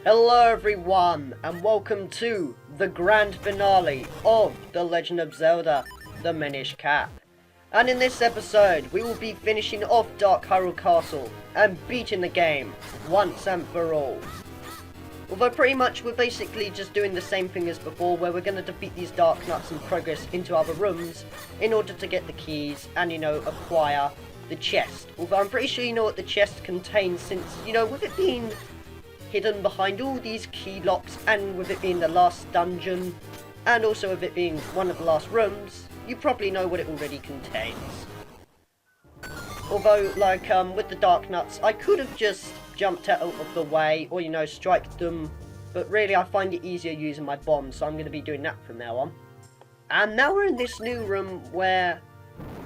Hello everyone, and welcome to the grand finale of The Legend of Zelda, the Minish Cap. And in this episode, we will be finishing off Dark Hyrule Castle and beating the game once and for all. Although pretty much we're basically just doing the same thing as before, where we're going to defeat these Dark Nuts and progress into other rooms in order to get the keys and, acquire the chest. Although I'm pretty sure you know what the chest contains, since, with it being hidden behind all these key locks, and with it being the last dungeon, and also with it being one of the last rooms, you probably know what it already contains. Although, with the Dark Nuts, I could have just jumped out of the way, or, striked them, but really I find it easier using my bombs, so I'm going to be doing that from now on. And now we're in this new room where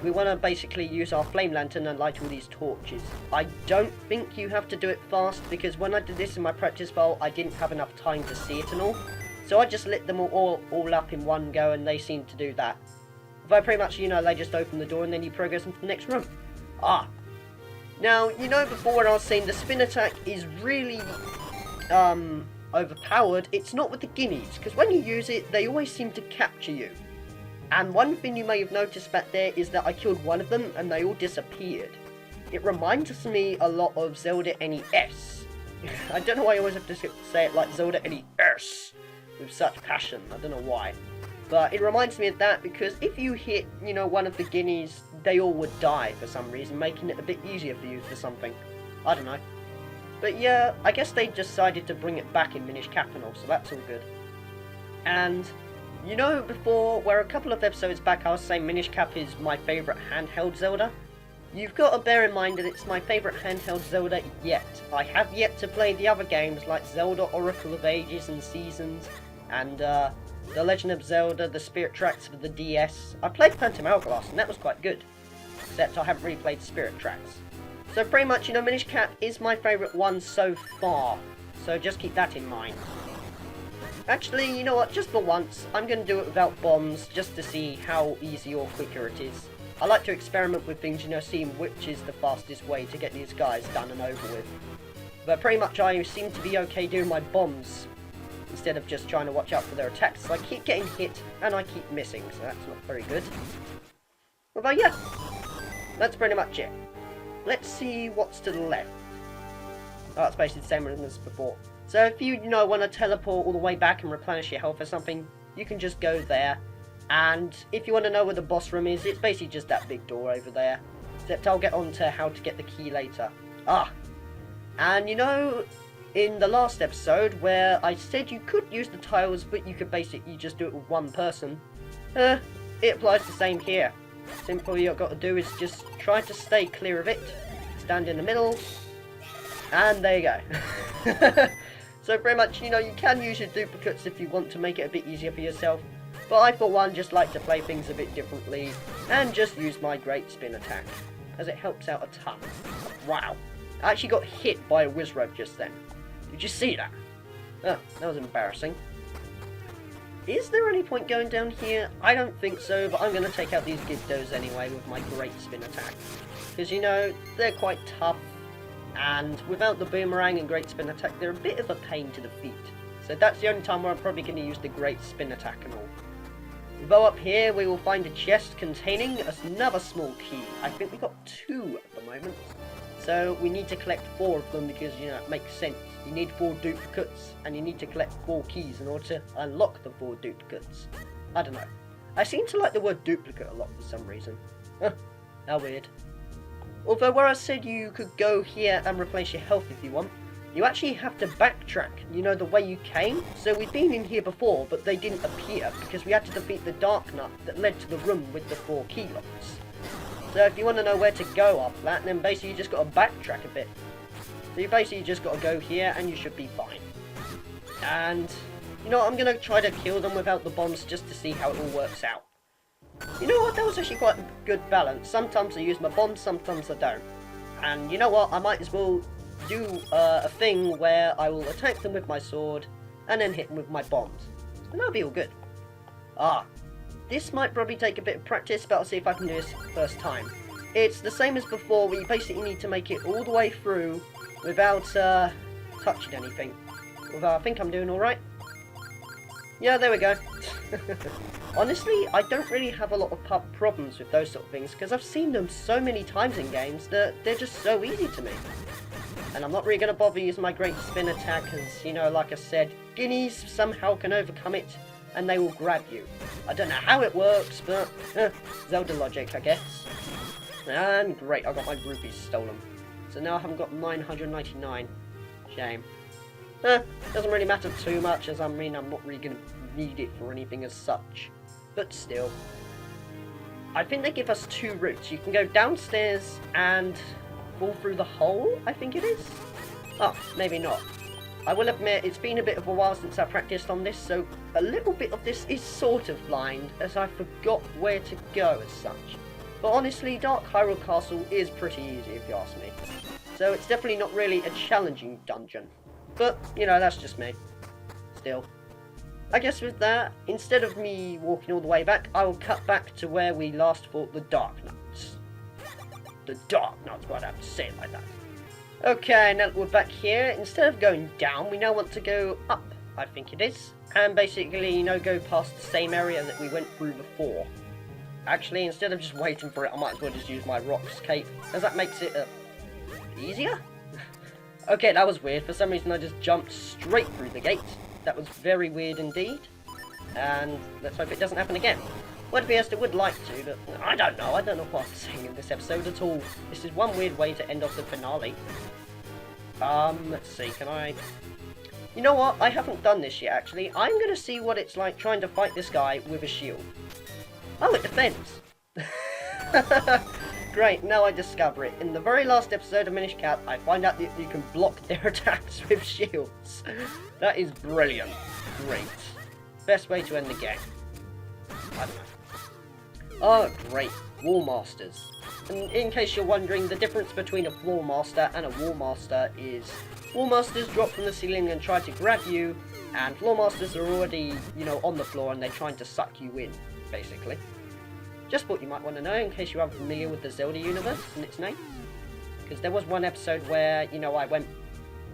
we want to basically use our flame lantern and light all these torches. I don't think you have to do it fast, because when I did this in my practice bowl, I didn't have enough time to see it and all. So I just lit them all up in one go, and they seem to do that. Although pretty much, they just open the door and then you progress into the next room. Now, before when I was saying the spin attack is really overpowered, it's not with the guineas, because when you use it, they always seem to capture you. And one thing you may have noticed back there is that I killed one of them and they all disappeared. It reminds me a lot of Zelda NES. I don't know why I always have to say it like Zelda NES with such passion. I don't know why. But it reminds me of that, because if you hit, one of the guineas, they all would die for some reason, making it a bit easier for you for something. I don't know. But yeah, I guess they decided to bring it back in Minish Cap and all, so that's all good. And before, where a couple of episodes back I was saying Minish Cap is my favourite handheld Zelda, you've got to bear in mind that it's my favourite handheld Zelda yet. I have yet to play the other games like Zelda Oracle of Ages and Seasons, and The Legend of Zelda, the Spirit Tracks for the DS. I played Phantom Hourglass and that was quite good, except I haven't really played Spirit Tracks. So pretty much, Minish Cap is my favourite one so far, so just keep that in mind. Actually, you know what, just for once, I'm going to do it without bombs, just to see how easy or quicker it is. I like to experiment with things, seeing which is the fastest way to get these guys done and over with. But pretty much I seem to be okay doing my bombs, instead of just trying to watch out for their attacks. So I keep getting hit, and I keep missing, so that's not very good. Although, yeah, that's pretty much it. Let's see what's to the left. Oh, it's basically the same as before. So if you, want to teleport all the way back and replenish your health or something, you can just go there. And if you want to know where the boss room is, it's basically just that big door over there. Except I'll get on to how to get the key later. And in the last episode where I said you could use the tiles, but you could basically just do it with one person, it applies the same here. Simply all you've got to do is just try to stay clear of it, stand in the middle, and there you go. So pretty much, you can use your duplicates if you want to make it a bit easier for yourself, but I for one just like to play things a bit differently and just use my great spin attack, as it helps out a ton. Wow, I actually got hit by a Wizrobe just then. Did you see that? Oh, that was embarrassing. Is there any point going down here? I don't think so, but I'm going to take out these Gibdos anyway with my great spin attack. Because, they're quite tough, and without the boomerang and great spin attack, they're a bit of a pain to defeat. So that's the only time where I'm probably going to use the great spin attack and all. Though up here, we will find a chest containing another small key. I think we got 2 at the moment. So we need to collect 4 of them because, it makes sense. You need 4 duplicates, and you need to collect 4 keys in order to unlock the 4 duplicates. I don't know. I seem to like the word duplicate a lot for some reason. How weird. Although where I said you could go here and replace your health if you want, you actually have to backtrack, the way you came. So we've been in here before, but they didn't appear because we had to defeat the Dark Nut that led to the room with the 4 key locks. So if you want to know where to go after that, then basically you just got to backtrack a bit. So you basically just got to go here and you should be fine. And, I'm going to try to kill them without the bombs just to see how it all works out. You know what, that was actually quite a good balance. Sometimes I use my bombs, sometimes I don't. And you know what, I might as well do a thing where I will attack them with my sword and then hit them with my bombs. And that'll be all good. This might probably take a bit of practice, but I'll see if I can do this first time. It's the same as before, where you basically need to make it all the way through without touching anything. Although I think I'm doing alright. Yeah, there we go. Honestly, I don't really have a lot of problems with those sort of things, because I've seen them so many times in games that they're just so easy to me. And I'm not really going to bother using my great spin attack, because, you know, like I said, guineas somehow can overcome it, and they will grab you. I don't know how it works, but Zelda logic, I guess. And great, I got my rupees stolen. So now I haven't got 999. Shame. Doesn't really matter too much, as I mean, I'm not really going to need it for anything as such. But still. I think they give us two routes. You can go downstairs and fall through the hole, I think it is. Oh, maybe not. I will admit, it's been a bit of a while since I practiced on this, so a little bit of this is sort of blind, as I forgot where to go as such. But honestly, Dark Hyrule Castle is pretty easy if you ask me. So it's definitely not really a challenging dungeon. But, you know, that's just me. Still. I guess with that, instead of me walking all the way back, I will cut back to where we last fought the Dark Knights. The Dark Knights, why'd I have to say it like that? Okay, now that we're back here, instead of going down, we now want to go up, I think it is. And basically, you know, go past the same area that we went through before. Actually, instead of just waiting for it, I might as well just use my Rocks Cape, as that makes it, easier? Okay, that was weird. For some reason, I just jumped straight through the gate. That was very weird indeed. And let's hope it doesn't happen again. Well, Fiesta would like to, but I don't know. I don't know what I'm saying in this episode at all. This is one weird way to end off the finale. Let's see. Can I... You know what? I haven't done this yet, actually. I'm going to see what it's like trying to fight this guy with a shield. Oh, it defends. Great, now I discover it. In the very last episode of Minish Cap, I find out that you can block their attacks with shields. That is brilliant. Great. Best way to end the game. I don't know. Oh, great. War Masters. And in case you're wondering, the difference between a Floor Master and a War Master is War Masters drop from the ceiling and try to grab you, and Floor Masters are already, you know, on the floor and they're trying to suck you in, basically. Just thought you might want to know, in case you aren't familiar with the Zelda universe and its name. Because there was one episode where, you know, I went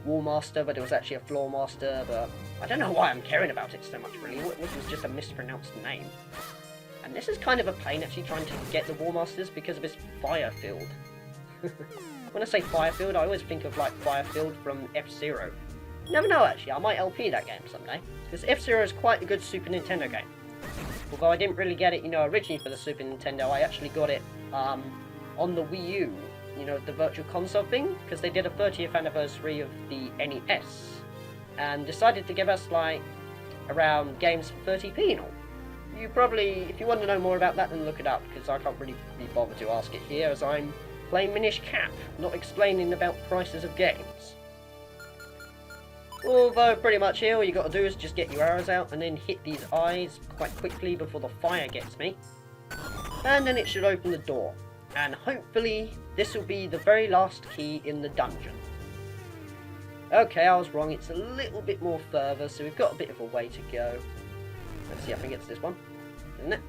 War Master, but it was actually a Floor Master, but I don't know why I'm caring about it so much, really. It was just a mispronounced name. And this is kind of a pain, actually, trying to get the War Masters because of his fire field. When I say fire field, I always think of, like, fire field from F-Zero. You never know, actually. I might LP that game someday. Because F-Zero is quite a good Super Nintendo game. Although I didn't really get it, you know, originally for the Super Nintendo, I actually got it on the Wii U, you know, the Virtual Console thing, because they did a 30th anniversary of the NES, and decided to give us, like, around games for 30p and all. You probably, if you want to know more about that, then look it up, because I can't really be bothered to ask it here, as I'm playing Minish Cap, not explaining about prices of games. Although, pretty much here, all you got to do is just get your arrows out and then hit these eyes quite quickly before the fire gets me. And then it should open the door. And hopefully, this will be the very last key in the dungeon. Okay, I was wrong. It's a little bit more further, so we've got a bit of a way to go. Let's see, I think it's this one, isn't it?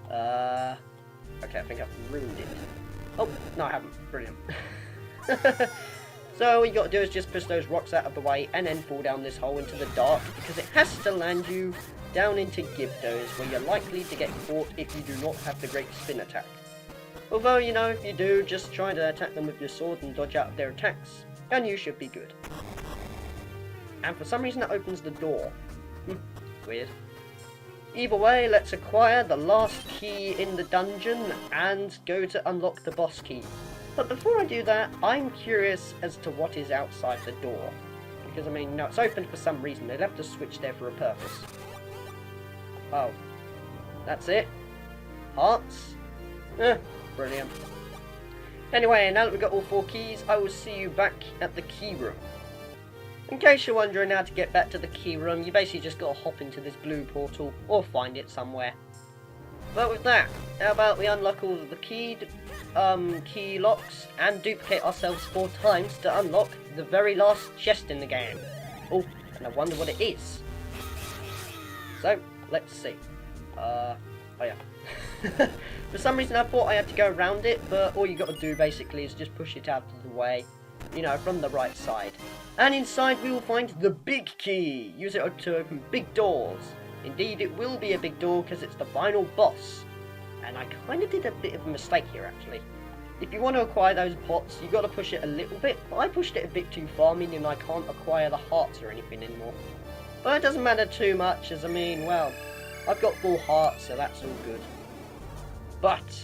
Okay, I think I've ruined it. Oh, no, I haven't. Brilliant. So all you got to do is just push those rocks out of the way and then fall down this hole into the dark, because it has to land you down into Gibdos, where you're likely to get caught if you do not have the great spin attack. Although, you know, if you do, just try to attack them with your sword and dodge out of their attacks, and you should be good. And for some reason that opens the door. Weird. Either way, let's acquire the last key in the dungeon and go to unlock the boss key. But before I do that, I'm curious as to what is outside the door. Because, I mean, no, it's open for some reason. They left a switch there for a purpose. Oh. That's it? Hearts? Brilliant. Anyway, now that we've got all 4 keys, I will see you back at the key room. In case you're wondering how to get back to the key room, you basically just gotta hop into this blue portal, or find it somewhere. But with that, how about we unlock all of the key locks and duplicate ourselves 4 times to unlock the very last chest in the game. Oh, and I wonder what it is. So, let's see. Oh yeah. For some reason I thought I had to go around it, but all you got to do basically is just push it out of the way. you know, from the right side. And inside we will find the big key. Use it to open big doors. Indeed, it will be a big door because it's the final boss. And I kind of did a bit of a mistake here, actually. If you want to acquire those pots, you got to push it a little bit. But I pushed it a bit too far, meaning I can't acquire the hearts or anything anymore. But it doesn't matter too much, as I mean, well, I've got full hearts, so that's all good. But,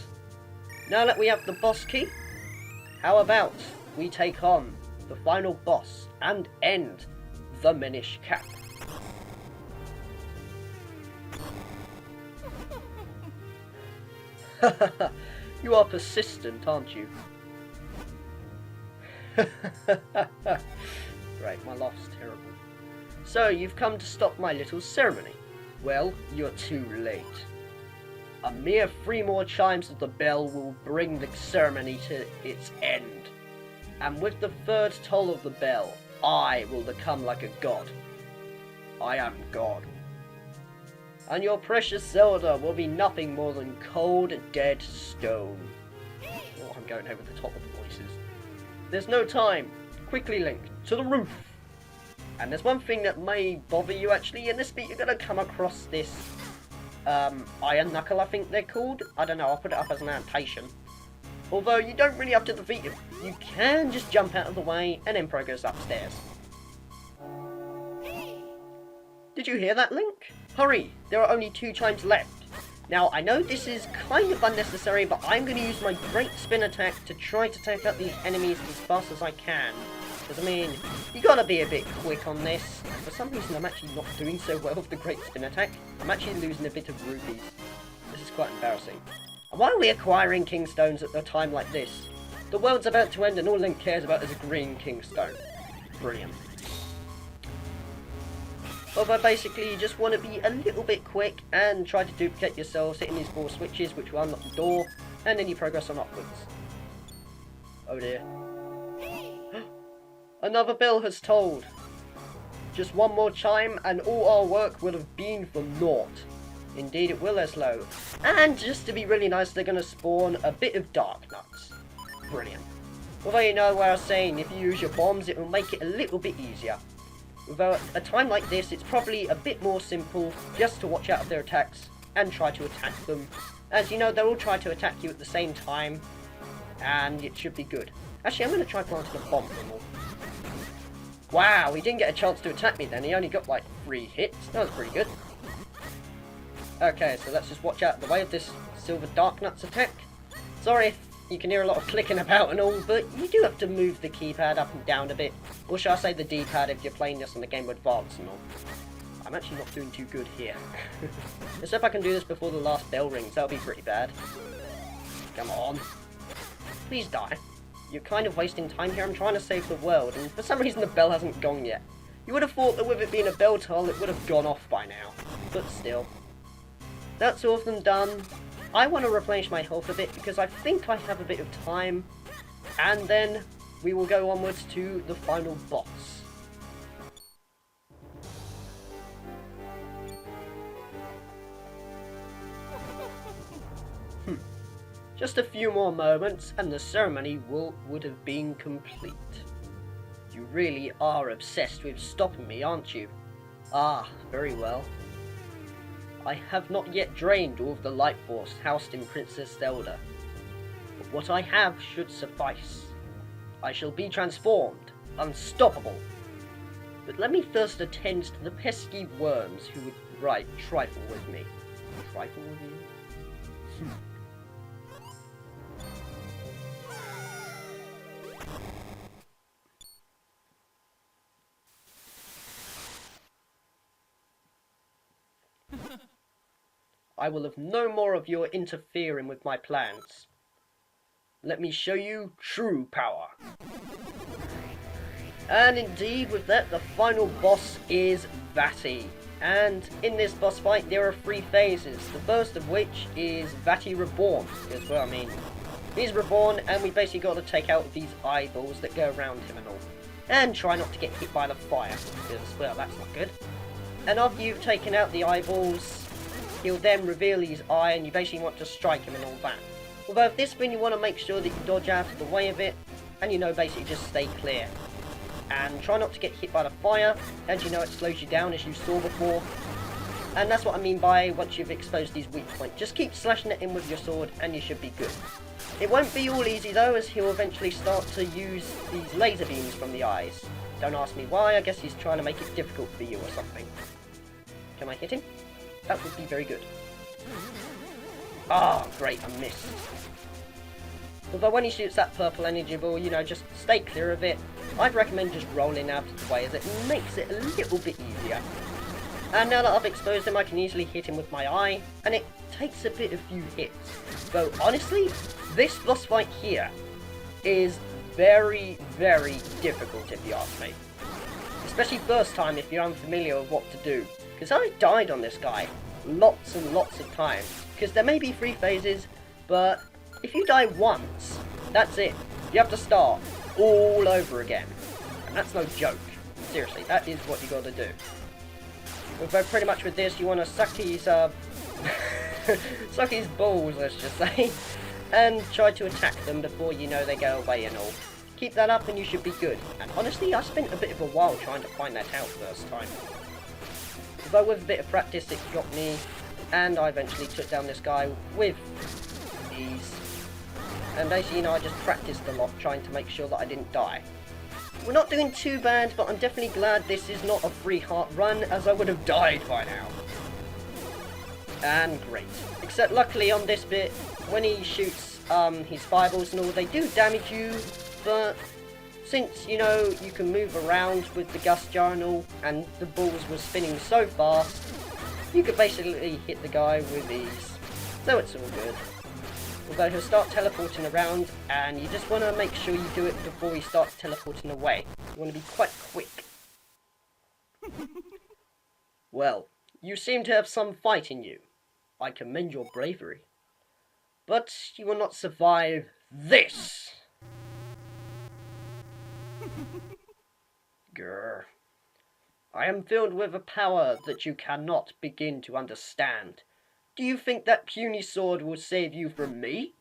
now that we have the boss key, how about we take on the final boss and end the Minish cap. You are persistent, aren't you? Right, my laugh's terrible. So, you've come to stop my little ceremony. Well, you're too late. A mere 3 more chimes of the bell will bring the ceremony to its end. And with the 3rd toll of the bell, I will become like a god. I am God. And your precious Zelda will be nothing more than cold, dead stone. Oh, I'm going over the top of the voices. There's no time. Quickly, Link, to the roof. And there's one thing that may bother you, actually. In this bit, you're going to come across this Iron Knuckle, I think they're called. I don't know, I'll put it up as an annotation. Although, you don't really have to defeat him. You can just jump out of the way and then progress upstairs. Did you hear that, Link? Hurry, there are only 2 chimes left. Now, I know this is kind of unnecessary, but I'm going to use my Great Spin attack to try to take out these enemies as fast as I can. Because, I mean, you gotta be a bit quick on this. For some reason, I'm actually not doing so well with the Great Spin attack. I'm actually losing a bit of rupees. This is quite embarrassing. And why are we acquiring Kingstones at a time like this? The world's about to end and all Link cares about is a green Kingstone. Brilliant. Although basically you just want to be a little bit quick and try to duplicate yourselves, hitting these 4 switches which will unlock the door, and then you progress on upwards. Oh dear. Another bell has tolled. Just 1 more chime and all our work would have been for naught. Indeed it will, Eslo. And just to be really nice, they're going to spawn a bit of dark nuts. Brilliant. Although you know what I was saying, if you use your bombs it will make it a little bit easier. Without a time like this, it's probably a bit more simple just to watch out of their attacks and try to attack them. As you know, they'll all try to attack you at the same time, and it should be good. Actually, I'm going to try planting a bomb for them all. Wow, he didn't get a chance to attack me then, he only got like 3 hits. That was pretty good. Okay, so let's just watch out of the way of this Silver Dark Nuts attack. Sorry if you can hear a lot of clicking about and all, but you do have to move the keypad up and down a bit. Or shall I say the D-pad if you're playing this on the Game Boy Advance and all. I'm actually not doing too good here. Let's see if I can do this before the last bell rings, that'll be pretty bad. Come on. Please die. You're kind of wasting time here, I'm trying to save the world, and for some reason the bell hasn't gone yet. You would have thought that with it being a bell toll, it would have gone off by now. But still. That's all of them done. I want to replenish my health a bit because I think I have a bit of time, and then we will go onwards to the final boss. Just a few more moments and the ceremony would have been complete. You really are obsessed with stopping me, aren't you? Ah, very well. I have not yet drained all of the life force housed in Princess Zelda, but what I have should suffice. I shall be transformed, unstoppable. But let me first attend to the pesky worms who would trifle with me. Trifle with you? I will have no more of your interfering with my plans. Let me show you true power. And indeed, with that, the final boss is Vaati. And in this boss fight, there are 3 phases. The first of which is Vaati Reborn. Because, well, I mean, he's reborn, and we basically got to take out these eyeballs that go around him and all. And try not to get hit by the fire, because, well, that's not good. And after you've taken out the eyeballs, he'll then reveal his eye, and you basically want to strike him and all that. Although if this spin you want to make sure that you dodge out of the way of it, and basically just stay clear. And try not to get hit by the fire, as it slows you down as you saw before. And that's what I mean by once you've exposed these weak points. Just keep slashing it in with your sword and you should be good. It won't be all easy though, as he'll eventually start to use these laser beams from the eyes. Don't ask me why, I guess he's trying to make it difficult for you or something. Can I hit him? That would be very good. Ah, great, I missed. Although when he shoots that purple energy ball, just stay clear of it. I'd recommend just rolling out of the way, as it makes it a little bit easier. And now that I've exposed him, I can easily hit him with my eye, and it takes a few hits. Though honestly, this boss fight here is very, very difficult if you ask me. Especially first time if you're unfamiliar with what to do. Because I died on this guy lots and lots of times. Because there may be 3 phases, but if you die once, that's it. You have to start all over again. And that's no joke. Seriously, that is what you gotta do. Although pretty much with this, you want to suck his, suck his balls, let's just say. And try to attack them before they go away and all. Keep that up and you should be good. And honestly, I spent a bit of a while trying to find that out first time. Although with a bit of practice, it got me. And I eventually took down this guy with ease. And basically, I just practiced a lot trying to make sure that I didn't die. We're not doing too bad, but I'm definitely glad this is not a free heart run, as I would have died by now. And great. Except luckily on this bit, when he shoots his fireballs and all, they do damage you, but since, you can move around with the gust jar and all, and the balls were spinning so fast, you could basically hit the guy with ease. So it's all good. Although he'll start teleporting around, and you just want to make sure you do it before he starts teleporting away. You want to be quite quick. Well, you seem to have some fight in you. I commend your bravery. But you will not survive this! Grr. I am filled with a power that you cannot begin to understand. Do you think that puny sword will save you from me?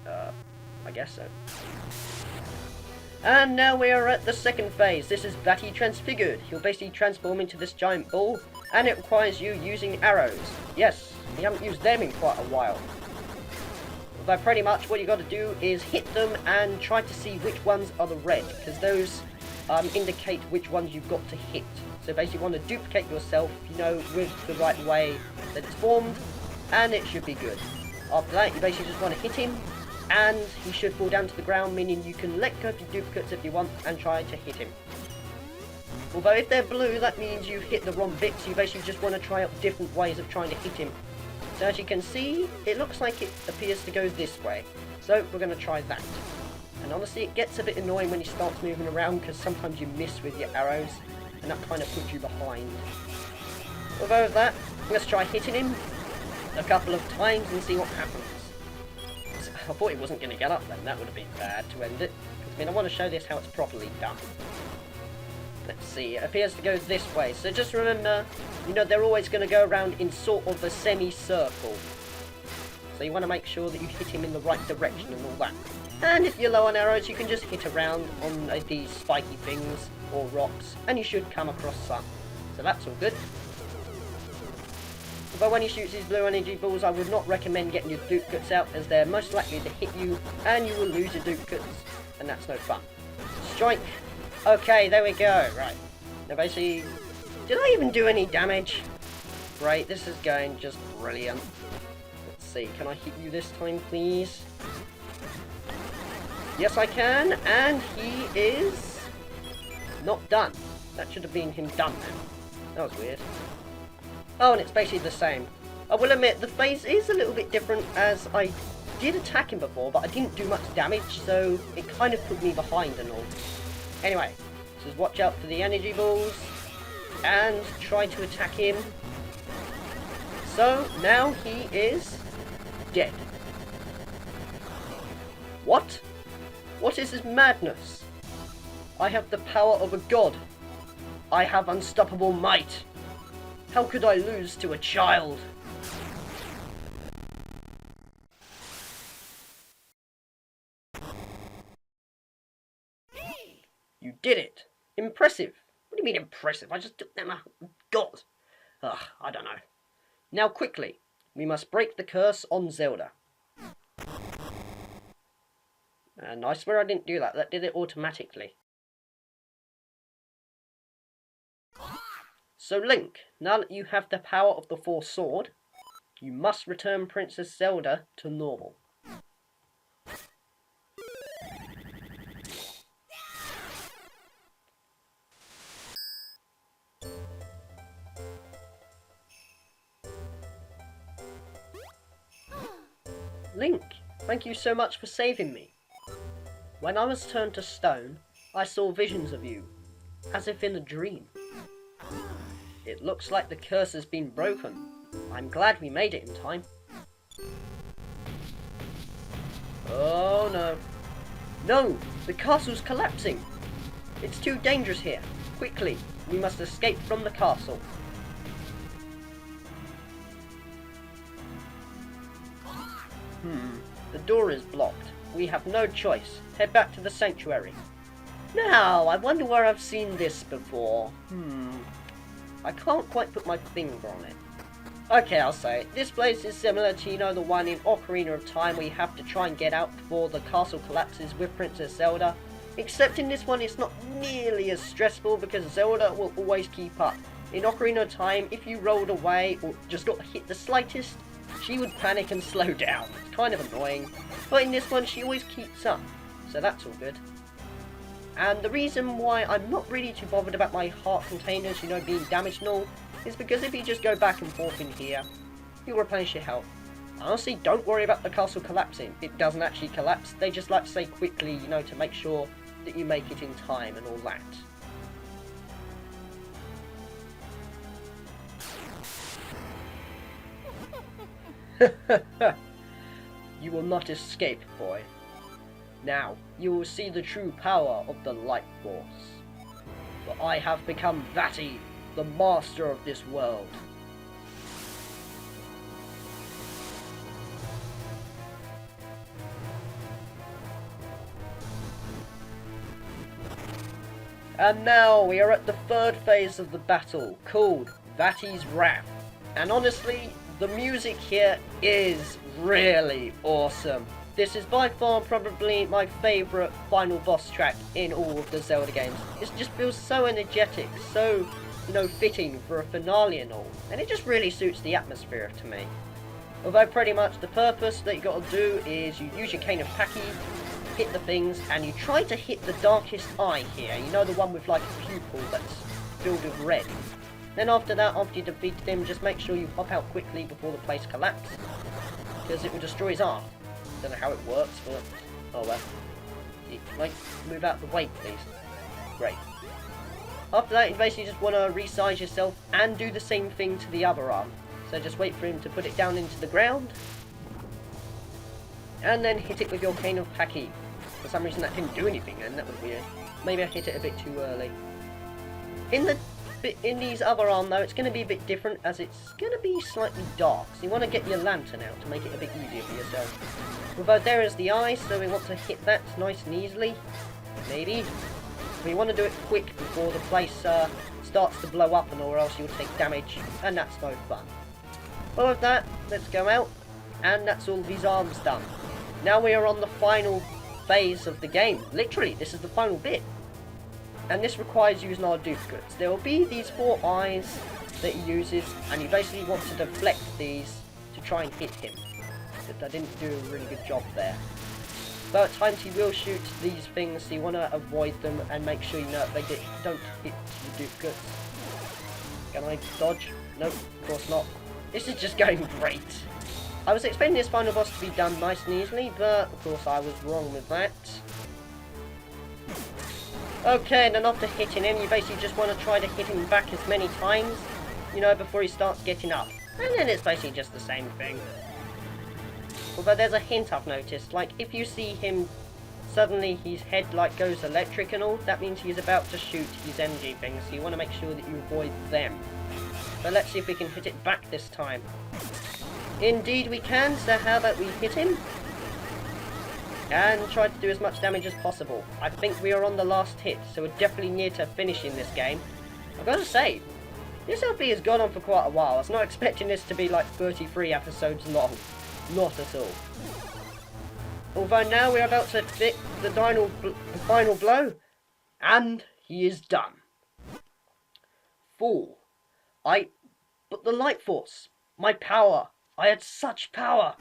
I guess so. And now we are at the second phase. This is Vaati transfigured. He'll basically transform into this giant ball, and it requires you using arrows. Yes, you haven't used them in quite a while. Although pretty much what you got to do is hit them and try to see which ones are the red, because those indicate which ones you've got to hit. So basically you want to duplicate yourself, with the right way that it's formed, and it should be good. After that, you basically just want to hit him, and he should fall down to the ground, meaning you can let go of your duplicates if you want, and try to hit him. Although if they're blue, that means you've hit the wrong bit, so you basically just want to try out different ways of trying to hit him. So as you can see, it looks like it appears to go this way. So we're going to try that. And honestly, it gets a bit annoying when he starts moving around, because sometimes you miss with your arrows, and that kind of puts you behind. Although with that, let's try hitting him a couple of times and see what happens. I thought he wasn't going to get up then, that would have been bad to end it. I want to show this how it's properly done. Let's see, it appears to go this way, so just remember, they're always going to go around in sort of a semi-circle. So you want to make sure that you hit him in the right direction and all that. And if you're low on arrows, you can just hit around on these spiky things or rocks, and you should come across some. So that's all good. But when he shoots his blue energy balls, I would not recommend getting your duplicates out, as they're most likely to hit you, and you will lose your duplicates, and that's no fun. Strike. Okay, there we go. Right. Now basically, did I even do any damage? Great, this is going just brilliant. Let's see, can I hit you this time, please? Yes, I can, and he is not done. That should have been him done then. That was weird. Oh, and it's basically the same. I will admit, the phase is a little bit different, as I did attack him before, but I didn't do much damage, so it kind of put me behind and all. Anyway, just watch out for the energy balls, and try to attack him. So, now he is dead. What? What is this madness? I have the power of a god. I have unstoppable might. How could I lose to a child? did it! Impressive! What do you mean impressive? I just took them out. God! Ugh, I don't know. Now quickly, we must break the curse on Zelda. And I swear I didn't do that. That did it automatically. So Link, now that you have the power of the Force Sword, you must return Princess Zelda to normal. Link, thank you so much for saving me. When I was turned to stone, I saw visions of you, as if in a dream. It looks like the curse has been broken. I'm glad we made it in time. Oh no. No! The castle's collapsing! It's too dangerous here. Quickly, we must escape from the castle. The door is blocked. We have no choice. Head back to the sanctuary. Now, I wonder where I've seen this before. I can't quite put my finger on it. Okay, I'll say it. This place is similar to, you know, the one in Ocarina of Time where you have to try and get out before the castle collapses with Princess Zelda. Except in this one, it's not nearly as stressful because Zelda will always keep up. In Ocarina of Time, if you rolled away or just got hit the slightest, she would panic and slow down. It's kind of annoying. But in this one, she always keeps up. So that's all good. And the reason why I'm not really too bothered about my heart containers, you know, being damaged and all, is because if you just go back and forth in here, you'll replenish your health. Honestly, don't worry about the castle collapsing. It doesn't actually collapse. They just like to say quickly, you know, to make sure that you make it in time and all that. You will not escape, boy. Now, you will see the true power of the Light Force. For I have become Vaati, the master of this world. And now we are at the third phase of the battle, called Vaati's Wrath. And honestly, the music here is really awesome. This is by far probably my favourite final boss track in all of the Zelda games. It just feels so energetic, so, you know, fitting for a finale and all. And it just really suits the atmosphere to me. Although pretty much the purpose that you got to do is you use your cane of Paki, hit the things, and you try to hit the darkest eye here. You know, the one with like a pupil that's filled with red. Then after that, after you defeat him, just make sure you hop out quickly before the place collapses, because it will destroy his arm. Don't know how it works, but oh well. Like, move out the way, please. Great. After that, you basically just want to resize yourself and do the same thing to the other arm. So just wait for him to put it down into the ground, and then hit it with your cane of Paki. For some reason that didn't do anything then, that was weird. Maybe I hit it a bit too early. In these other arm though, it's going to be a bit different as it's going to be slightly dark. So you want to get your lantern out to make it a bit easier for yourself. Although there is the eye, so we want to hit that nice and easily. Maybe. We want to do it quick before the place starts to blow up, and or else you'll take damage, and that's no fun. Well, with that, let's go out, and that's all these arms done. Now we are on the final phase of the game. Literally, this is the final bit. And this requires using our duplicates. There will be these 4 eyes that he uses, and you basically want to deflect these to try and hit him. But I didn't do a really good job there. But at times he will shoot these things, so you want to avoid them and make sure you know they don't hit the duplicates. Can I dodge? Nope, of course not. This is just going great. I was expecting this final boss to be done nice and easily, but of course I was wrong with that. Okay, and then after hitting him, you basically just want to try to hit him back as many times, you know, before he starts getting up. And then it's basically just the same thing. Although there's a hint I've noticed, like if you see him, suddenly his head like goes electric and all, that means he's about to shoot his energy things, so you want to make sure that you avoid them. But let's see if we can hit it back this time. Indeed we can, so how about we hit him? and try to do as much damage as possible. I think we are on the last hit, so we're definitely near to finishing this game. I've got to say, this LP has gone on for quite a while. I was not expecting this to be like 33 episodes long. Not at all. Although now we're about to hit the final blow, and he is done. Fool. But the Light Force, my power. I had such power.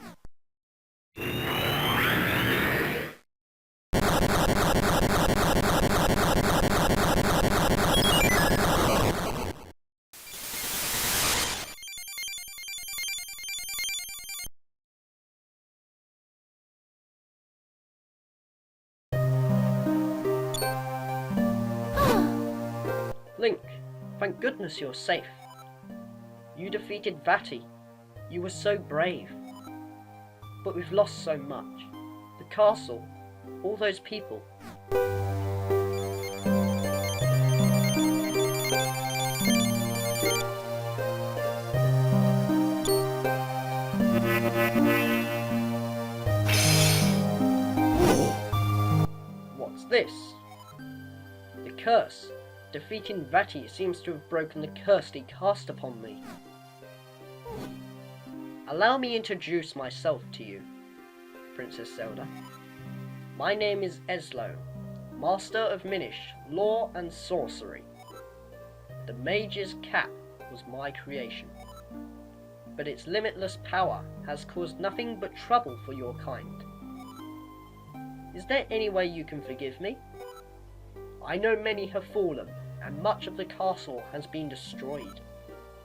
Link, thank goodness you're safe. You defeated Vaati. You were so brave. But we've lost so much. The castle, all those people. What's this? The curse. Defeating Vaati seems to have broken the curse he cast upon me. Allow me to introduce myself to you, Princess Zelda. My name is Eslo, Master of Minish, Law and Sorcery. The Mage's Cap was my creation, but its limitless power has caused nothing but trouble for your kind. Is there any way you can forgive me? I know many have fallen, and much of the castle has been destroyed,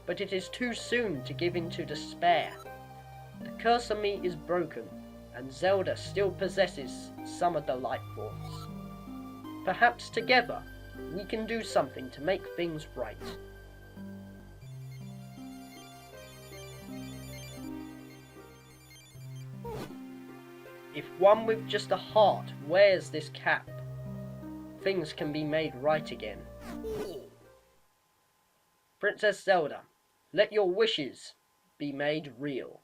but it is too soon to give in to despair. The curse on me is broken, and Zelda still possesses some of the Light Force. Perhaps together, we can do something to make things right. If one with just a heart wears this cap, things can be made right again. Princess Zelda, let your wishes be made real.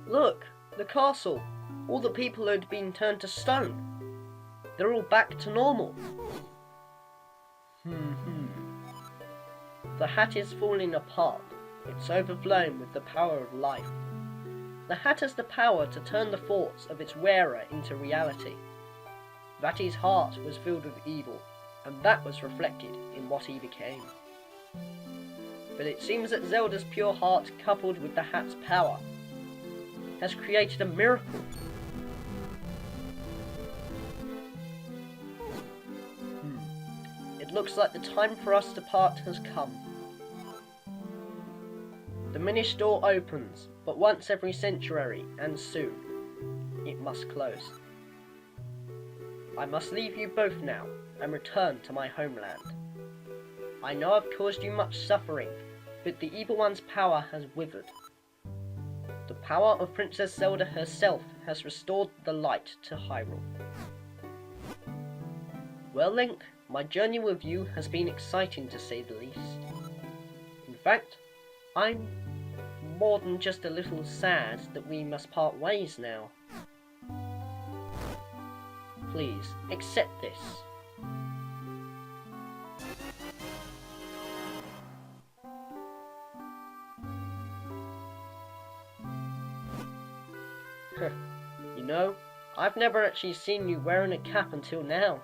Look, the castle. All the people had been turned to stone. They're all back to normal. The hat is falling apart. It's overflowing with the power of life. The hat has the power to turn the thoughts of its wearer into reality. Vaati's heart was filled with evil, and that was reflected in what he became. But it seems that Zelda's pure heart, coupled with the hat's power, has created a miracle. It looks like the time for us to part has come. The Minish door opens, but once every century, and soon, it must close. I must leave you both now, and return to my homeland. I know I've caused you much suffering, but the Evil One's power has withered. The power of Princess Zelda herself has restored the light to Hyrule. Well, Link, my journey with you has been exciting to say the least. In fact, I'm more than just a little sad that we must part ways now. Please, accept this. You know, I've never actually seen you wearing a cap until now.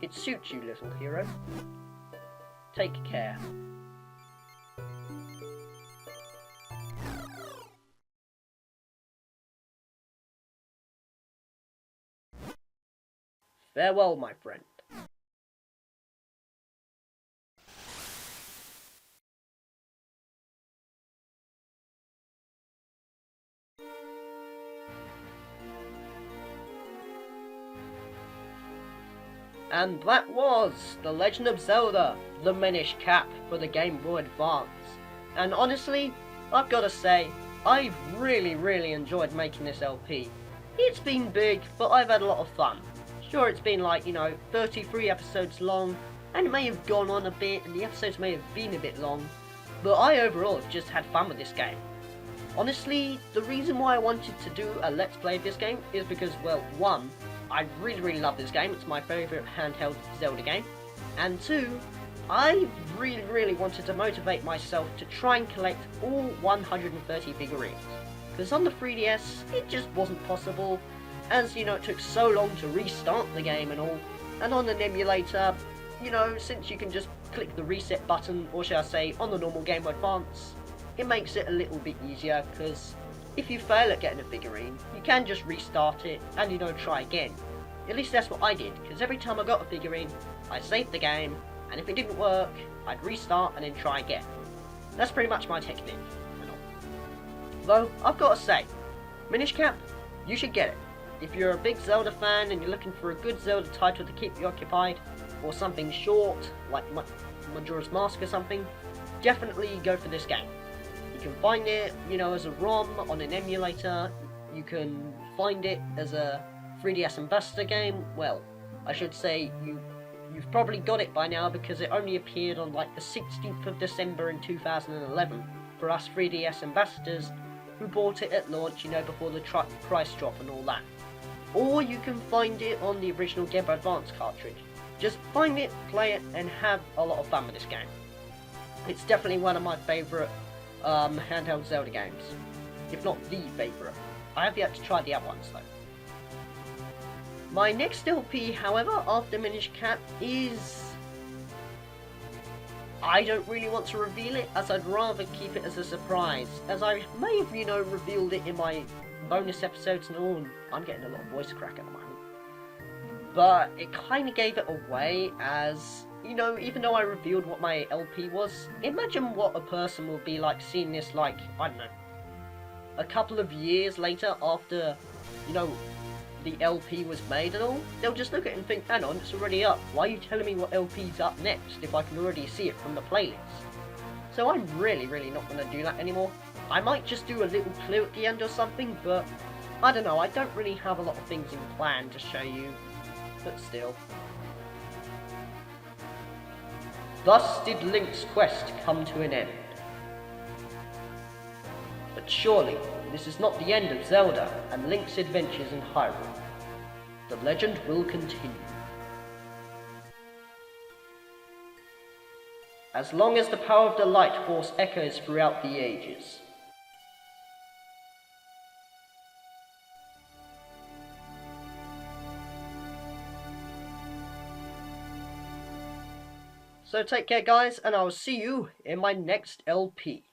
It suits you, little hero. Take care. Farewell, my friend. And that was The Legend of Zelda, the Minish cap for the Game Boy Advance. And honestly, I've got to say, I've really enjoyed making this LP. It's been big, but I've had a lot of fun. Sure, it's been like, 33 episodes long, and it may have gone on a bit, and the episodes may have been a bit long, but I overall have just had fun with this game. Honestly, the reason why I wanted to do a Let's Play of this game is because, well, one, I really love this game, it's my favourite handheld Zelda game, and two, I really wanted to motivate myself to try and collect all 130 figurines, because on the 3DS, it just wasn't possible, as, it took so long to restart the game and all, and on an emulator, since you can just click the reset button, or shall I say, on the normal Game Boy Advance, it makes it a little bit easier, because if you fail at getting a figurine, you can just restart it and, try again. At least that's what I did, because every time I got a figurine, I saved the game, and if it didn't work, I'd restart and then try again. That's pretty much my technique. Though, I've got to say, Minish Cap, you should get it. If you're a big Zelda fan and you're looking for a good Zelda title to keep you occupied, or something short, like Majora's Mask or something, definitely go for this game. You can find it, as a ROM on an emulator. You can find it as a 3DS Ambassador game. Well, I should say you've probably got it by now because it only appeared on like the 16th of December in 2011 for us 3DS Ambassadors who bought it at launch, before the price drop and all that. Or you can find it on the original Game Boy Advance cartridge. Just find it, play it, and have a lot of fun with this game. It's definitely one of my favourite handheld Zelda games, if not the favourite. I have yet to try the other ones though. My next LP, however, after Minish Cap is... I don't really want to reveal it, as I'd rather keep it as a surprise, as I may have, revealed it in my bonus episodes and all. I'm getting a lot of voice crack at the moment. But it kind of gave it away as... even though I revealed what my LP was, imagine what a person will be like seeing this, like, I don't know, a couple of years later after, the LP was made and all. They'll just look at it and think, hang on, it's already up. Why are you telling me what LP's up next if I can already see it from the playlist? So I'm really not going to do that anymore. I might just do a little clue at the end or something, but I don't know, I don't really have a lot of things in plan to show you, but still. Thus did Link's quest come to an end. But surely, this is not the end of Zelda and Link's adventures in Hyrule. The legend will continue. As long as the power of the Light Force echoes throughout the ages. So take care guys, and I'll see you in my next LP.